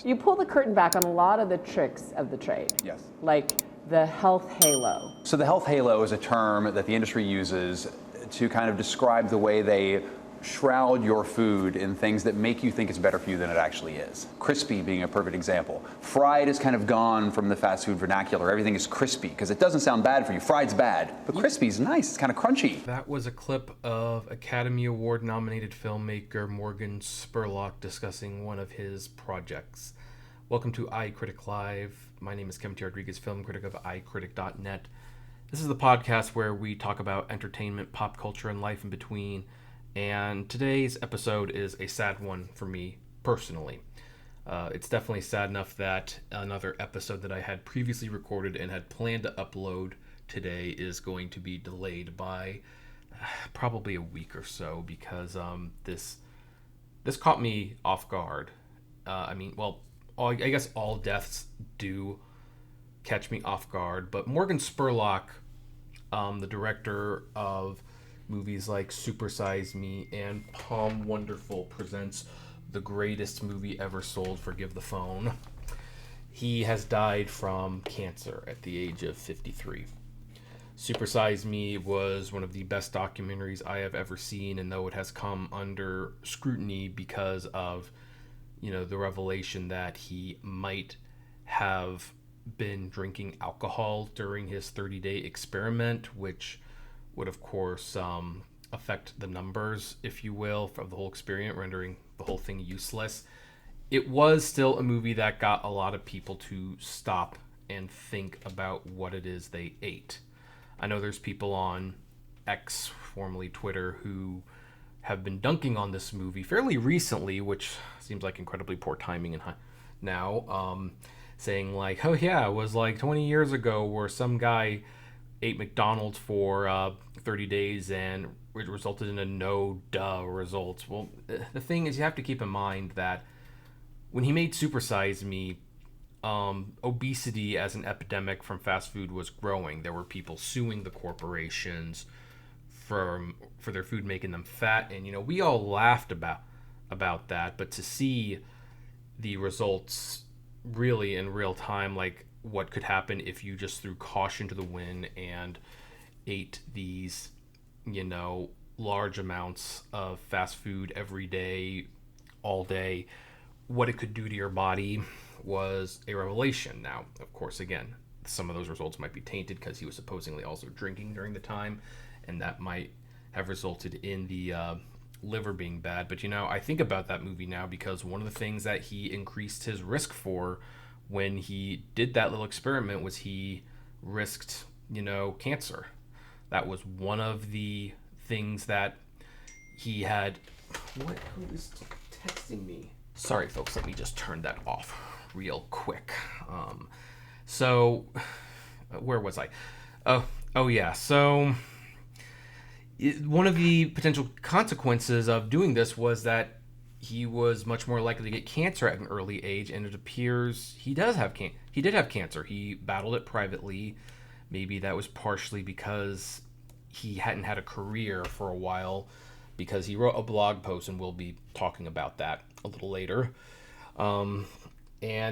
You pull the curtain back on a lot of the tricks of the trade. Yes. Like the health halo. So the health halo is a term that the industry uses to kind of describe the way they shroud your food in things that make you think it's better for you than it actually is. Crispy being a perfect example. Fried is kind of gone from the fast food vernacular. Everything is crispy because it doesn't sound bad for you. Fried's bad, but crispy is nice. It's kind of crunchy. That was a clip of Academy Award nominated filmmaker Morgan Spurlock discussing one of his projects. Welcome to iCritic Live. My name is Kevin T. Rodriguez, film critic of iCritic.net. This is the podcast where we talk about entertainment, pop culture, and life in between. And today's episode is a sad one for me personally. It's definitely sad enough that another episode that I had previously recorded and had planned to upload today is going to be delayed by probably a week or so because this caught me off guard. I guess all deaths do catch me off guard, but Morgan Spurlock, the director of movies like Super Size Me and Palm Wonderful, presents the greatest movie ever sold, Forgive the Phone. He has died from cancer at the age of 53. Super Size Me was one of the best documentaries I have ever seen, and though it has come under scrutiny because of, the revelation that he might have been drinking alcohol during his 30-day experiment, which would, of course, affect the numbers, if you will, of the whole experiment, rendering the whole thing useless. It was still a movie that got a lot of people to stop and think about what it is they ate. I know there's people on X, formerly Twitter, who have been dunking on this movie fairly recently, which seems like incredibly poor timing now, saying like, oh yeah, it was like 20 years ago where some guy ate McDonald's for 30 days and it resulted in a no-duh results. Well, the thing is, you have to keep in mind that when he made Super Size Me, obesity as an epidemic from fast food was growing. There were people suing the corporations for their food making them fat, and we all laughed about that, but to see the results really in real time, like what could happen if you just threw caution to the wind and ate these, large amounts of fast food every day, all day, what it could do to your body was a revelation. Now, of course, again, some of those results might be tainted because he was supposedly also drinking during the time, and that might have resulted in the liver being bad. But, I think about that movie now because one of the things that he increased his risk for when he did that little experiment was he risked, cancer. That was one of the things that he had. Who is texting me? Sorry, folks, let me just turn that off real quick. So, where was I? Oh yeah. So, one of the potential consequences of doing this was that he was much more likely to get cancer at an early age, and it appears he did have cancer. He battled it privately. Maybe that was partially because he hadn't had a career for a while, because he wrote a blog post, and we'll be talking about that a little later. And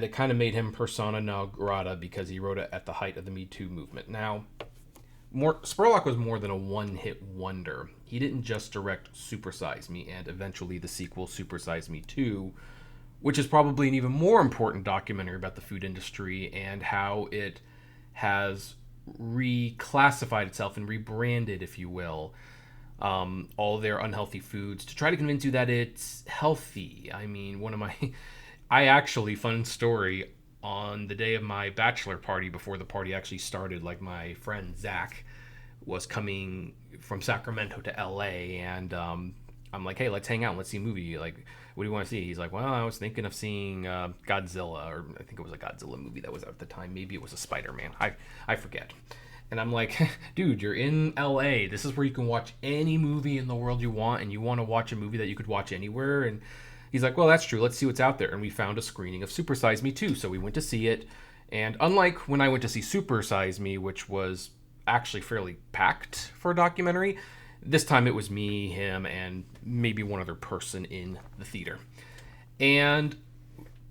it kind of made him persona non grata because he wrote it at the height of the Me Too movement. Now, Spurlock was more than a one-hit wonder. He didn't just direct Super Size Me and eventually the sequel Super Size Me 2, which is probably an even more important documentary about the food industry and how it has reclassified itself and rebranded, if you will, all their unhealthy foods to try to convince you that it's healthy. I mean, fun story, on the day of my bachelor party, before the party actually started, like, my friend Zach was coming from Sacramento to LA, and I'm like, hey, let's hang out and let's see a movie. Like, what do you want to see? He's like, well, I was thinking of seeing Godzilla, or I think it was a Godzilla movie that was out at the time. Maybe it was a Spider-Man. I forget. And I'm like, dude, you're in LA. This is where you can watch any movie in the world you want, and you want to watch a movie that you could watch anywhere. And he's like, well, that's true. Let's see what's out there. And we found a screening of Super Size Me 2, so we went to see it. And unlike when I went to see Super Size Me, which was actually fairly packed for a documentary, this time it was me, him, and maybe one other person in the theater. And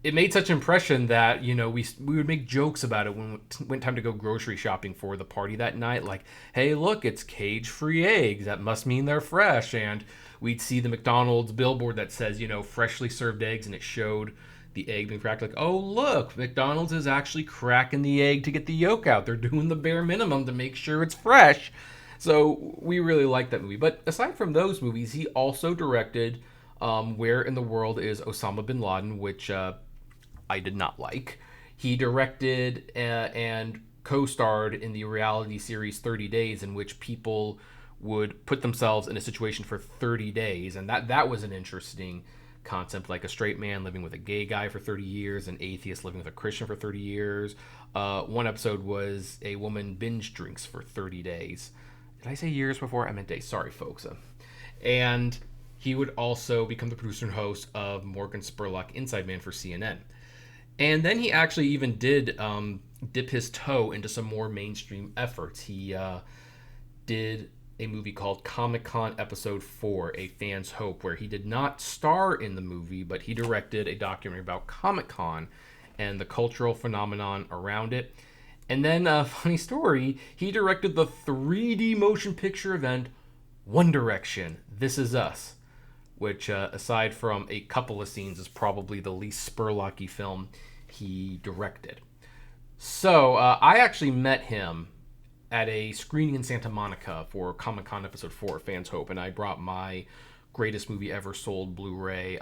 it made such impression that, you know, we would make jokes about it when it went time to go grocery shopping for the party that night. Like, hey, look, it's cage-free eggs. That must mean they're fresh. And we'd see the McDonald's billboard that says, you know, freshly served eggs, and it showed the egg being cracked. Like, oh, look, McDonald's is actually cracking the egg to get the yolk out. They're doing the bare minimum to make sure it's fresh. So we really liked that movie. But aside from those movies, he also directed Where in the World is Osama bin Laden, which I did not like. He directed and co-starred in the reality series 30 Days, in which people would put themselves in a situation for 30 days. And that was an interesting concept, like a straight man living with a gay guy for 30 years, an atheist living with a Christian for 30 years. One episode was a woman binge drinks for 30 days. Did I say years before? I meant days. Sorry, folks. And he would also become the producer and host of Morgan Spurlock Inside Man for CNN. And then he actually even did dip his toe into some more mainstream efforts. He did a movie called Comic-Con Episode 4, A Fan's Hope, where he did not star in the movie, but he directed a documentary about Comic-Con and the cultural phenomenon around it. And then, funny story, he directed the 3D motion picture event One Direction, This Is Us, which, aside from a couple of scenes, is probably the least Spurlocky film he directed. So, I actually met him at a screening in Santa Monica for Comic-Con Episode 4, Fan's Hope, and I brought my greatest movie ever sold Blu-ray,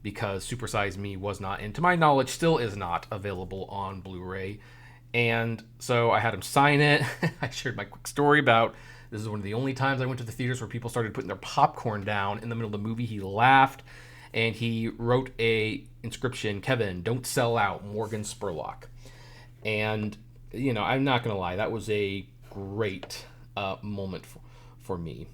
because Super Size Me was not, and to my knowledge still is not, available on Blu-ray. And so I had him sign it. I shared my quick story about this is one of the only times I went to the theaters where people started putting their popcorn down in the middle of the movie. He laughed, and he wrote a inscription, "Kevin, don't sell out, Morgan Spurlock." And, you know, I'm not going to lie, that was a great moment for me.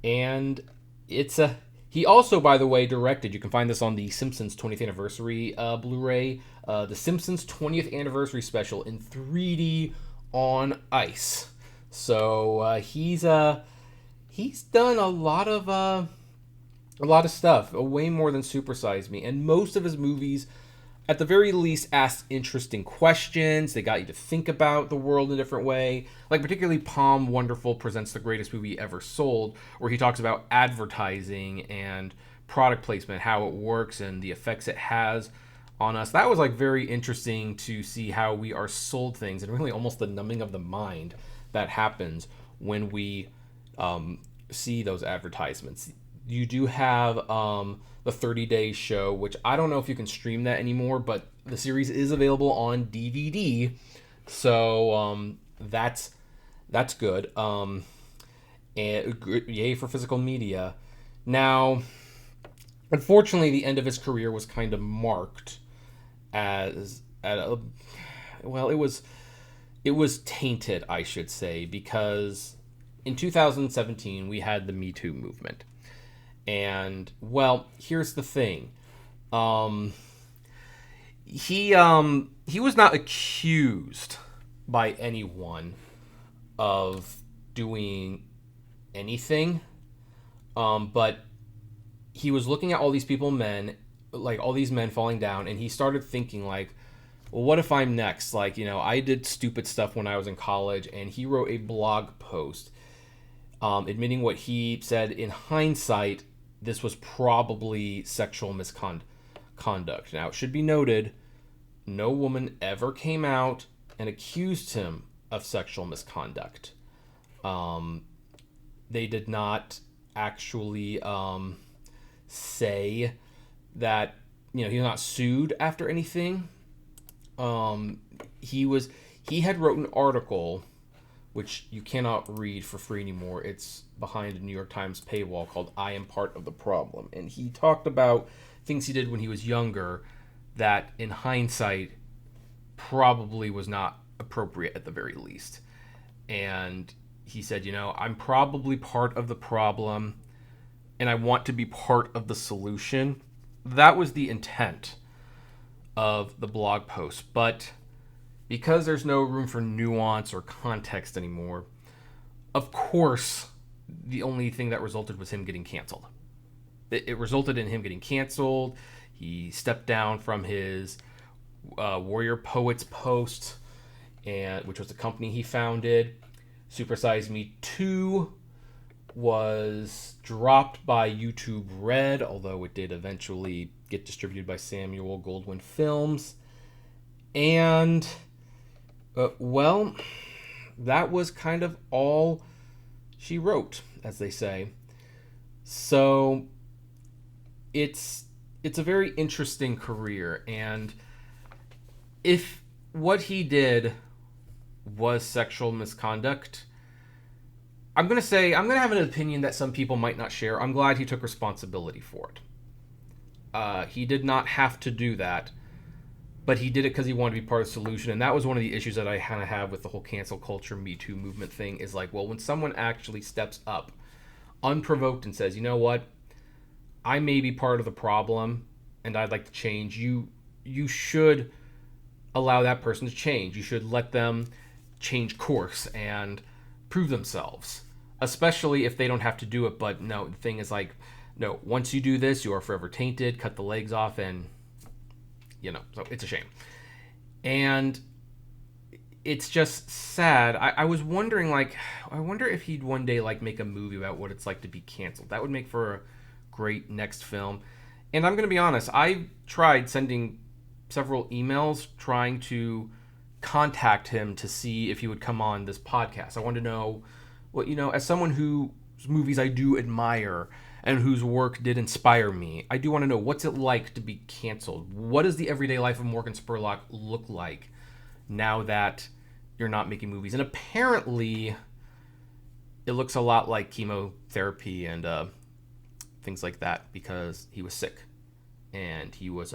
And it's a... He also, by the way, directed, you can find this on the Simpsons 20th Anniversary Blu-ray, the Simpsons 20th Anniversary Special in 3D on ice. So he's done a lot of stuff, way more than Super Size Me. And most of his movies, at the very least, asked interesting questions. They got you to think about the world in a different way. Like, particularly Palm Wonderful Presents the Greatest Movie Ever Sold, where he talks about advertising and product placement, how it works and the effects it has on us. That was, like, very interesting to see how we are sold things, and really almost the numbing of the mind that happens when we see those advertisements. You do have the 30 Days show, which I don't know if you can stream that anymore, but the series is available on DVD, so that's good. And yay for physical media. Now, unfortunately, the end of his career was kind of marked as it was tainted, I should say, because in 2017 we had the Me Too movement. And, well, here's the thing. He was not accused by anyone of doing anything, but he was looking at all these all these men falling down, and he started thinking, like, well, what if I'm next? Like, you know, I did stupid stuff when I was in college, and he wrote a blog post admitting what he said in hindsight, this was probably sexual misconduct. Now, it should be noted, no woman ever came out and accused him of sexual misconduct. They did not actually say that, you know, he was not sued after anything. He had wrote an article, which you cannot read for free anymore. It's behind a New York Times paywall, called "I Am Part of the Problem." And he talked about things he did when he was younger that, in hindsight, probably was not appropriate at the very least. And he said, you know, I'm probably part of the problem, and I want to be part of the solution. That was the intent of the blog post. But because there's no room for nuance or context anymore, of course, the only thing that resulted was him getting canceled. It resulted in him getting canceled. He stepped down from his Warrior Poets post, which was the company he founded. Super Size Me 2 was dropped by YouTube Red, although it did eventually get distributed by Samuel Goldwyn Films. And, well, that was kind of all she wrote, as they say. So it's a very interesting career, and if what he did was sexual misconduct, I'm going to have an opinion that some people might not share. I'm glad he took responsibility for it. He did not have to do that, but he did it because he wanted to be part of the solution. And that was one of the issues that I kind of have with the whole cancel culture, Me Too movement thing, is like, well, when someone actually steps up unprovoked and says, you know what, I may be part of the problem and I'd like to change, you should allow that person to change. You should let them change course and prove themselves, especially if they don't have to do it. But no, the thing is, like, no, once you do this, you are forever tainted. Cut the legs off, and so it's a shame. And it's just sad. I was wondering, I wonder if he'd one day make a movie about what it's like to be canceled. That would make for a great next film. And I'm going to be honest, I tried sending several emails trying to contact him to see if he would come on this podcast. I wanted to know what, as someone whose movies I do admire and whose work did inspire me, I do want to know, what's it like to be canceled? What does the everyday life of Morgan Spurlock look like now that you're not making movies? And apparently it looks a lot like chemotherapy and things like that, because he was sick and he was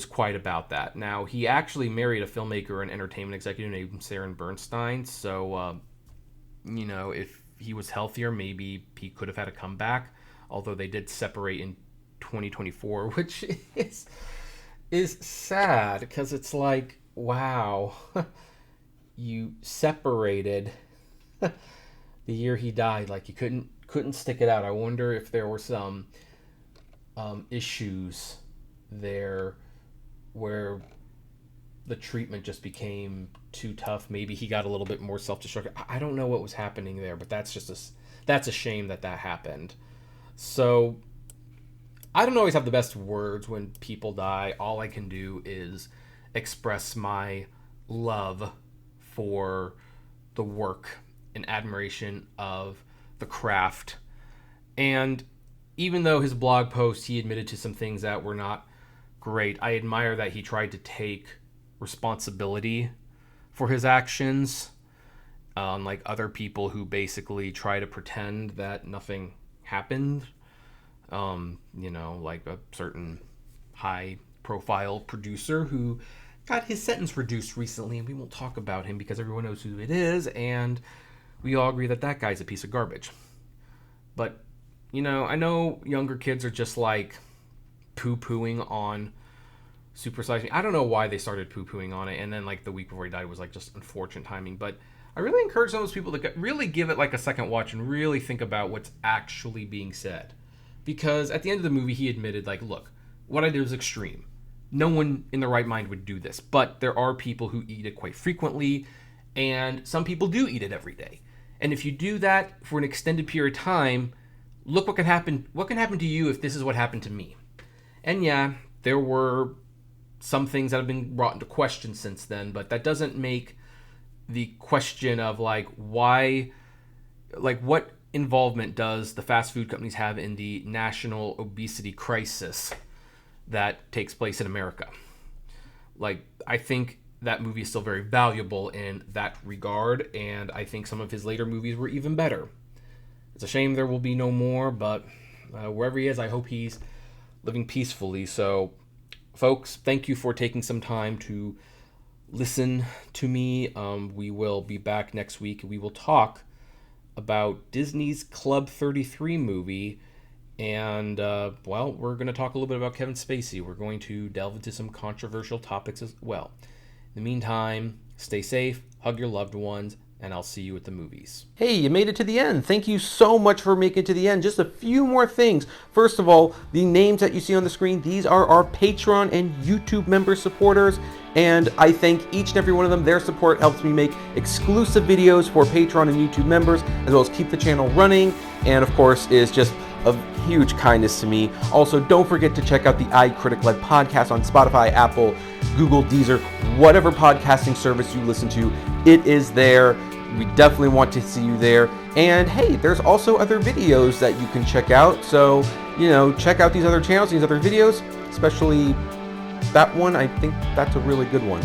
quite about that. Now, he actually married a filmmaker and entertainment executive named Sarah Bernstein, so if he was healthier, maybe he could have had a comeback, although they did separate in 2024, which is sad, because it's like, wow, you separated the year he died. Like, you couldn't stick it out. I wonder if there were some issues there where the treatment just became too tough. Maybe he got a little bit more self-destructive. I don't know what was happening there, but that's a shame that happened. So I don't always have the best words when people die. All I can do is express my love for the work and admiration of the craft. And even though his blog post, he admitted to some things that were not great, I admire that he tried to take responsibility for his actions, unlike other people who basically try to pretend that nothing happened. Like a certain high-profile producer who got his sentence reduced recently, and we won't talk about him because everyone knows who it is, and we all agree that guy's a piece of garbage. But, I know younger kids are just poo-pooing on Super Size Me. I don't know why they started poo-pooing on it, and then the week before he died was just unfortunate timing. But I really encourage some of those people to really give it a second watch and really think about what's actually being said. Because at the end of the movie, he admitted, look, what I did was extreme. No one in their right mind would do this, but there are people who eat it quite frequently, and some people do eat it every day. And if you do that for an extended period of time, look what can happen. What can happen to you if this is what happened to me? And yeah, there were some things that have been brought into question since then, but that doesn't make the question of why, what involvement does the fast food companies have in the national obesity crisis that takes place in America? I think that movie is still very valuable in that regard, and I think some of his later movies were even better. It's a shame there will be no more, but wherever he is, I hope he's living peacefully. So, folks, thank you for taking some time to listen to me. We will be back next week. We will talk about Disney's Club 33 movie, and we're going to talk a little bit about Kevin Spacey. We're going to delve into some controversial topics as well. In the meantime, stay safe, hug your loved ones, and I'll see you at the movies. Hey, you made it to the end. Thank you so much for making it to the end. Just a few more things. First of all, the names that you see on the screen, these are our Patreon and YouTube member supporters, and I thank each and every one of them. Their support helps me make exclusive videos for Patreon and YouTube members, as well as keep the channel running, and of course is just of huge kindness to me. Also, don't forget to check out the iCritic-led podcast on Spotify, Apple, Google, Deezer, whatever podcasting service you listen to, it is there. We definitely want to see you there. And hey, there's also other videos that you can check out. So, check out these other channels, these other videos, especially that one. I think that's a really good one.